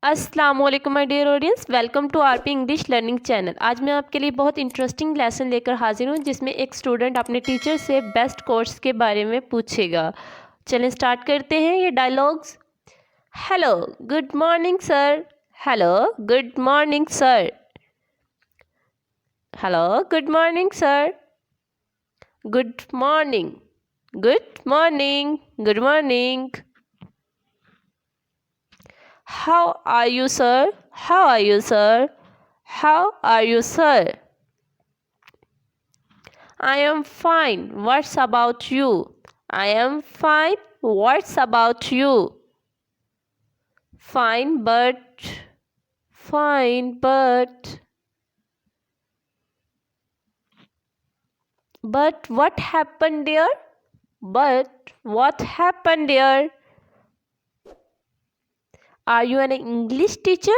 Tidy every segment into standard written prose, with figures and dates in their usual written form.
अस्सलाम-ओ-अलैकुम my dear audience, welcome to RP English learning channel. आज मैं आपके लिए बहुत इंटरेस्टिंग लेसन लेकर हाजिर हूँ जिसमें एक स्टूडेंट अपने टीचर से बेस्ट कोर्स के बारे में पूछेगा। चलें स्टार्ट करते हैं ये dialogues. Hello, good morning sir. Hello, good morning sir. Hello, good morning sir. Good morning, good morning, good morning. How are you, sir? How are you, sir? How are you, sir? I am fine. What's about you? I am fine. What's about you? Fine, but. Fine, but. But what happened there? But what happened there? Are you an English teacher?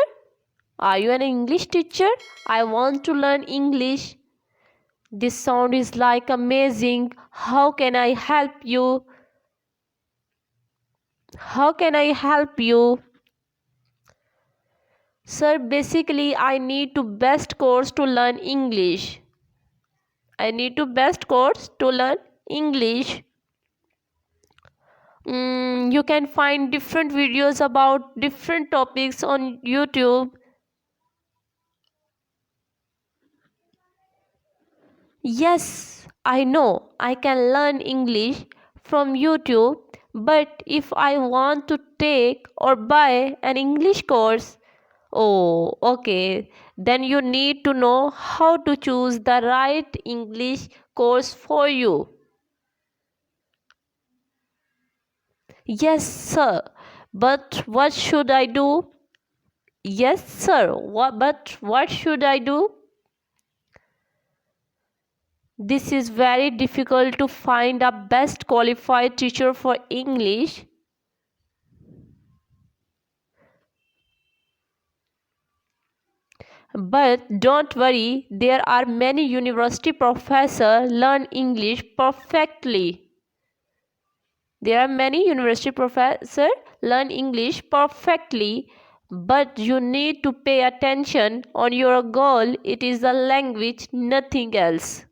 Are you an English teacher? I want to learn English. This sound is like amazing. How can I help you? How can I help you? Sir, basically I need to best course to learn English. I need to best course to learn English. You can find different videos about different topics on YouTube. Yes, I know I can learn English from YouTube, but if I want to take or buy an English course, oh, okay, then you need to know how to choose the right English course for you. Yes, sir, but what should I do? Yes, sir, but what should I do? This is very difficult to find a best qualified teacher for English. But don't worry, there are many university professors learn English perfectly. There are many university professors learn English perfectly, but you need to pay attention on your goal. It is the language, nothing else.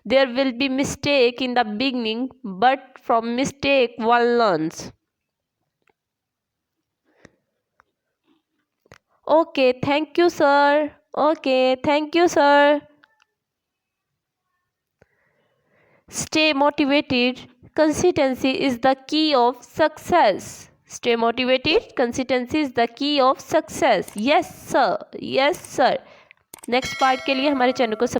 There will be mistake in the beginning, but from mistake one learns. Okay, thank you, sir. Okay, thank you, sir. Stay motivated. Consistency is the key of success. Stay motivated. Consistency is the key of success. Yes, sir. Yes, sir. Next part के लिए हमारे channel को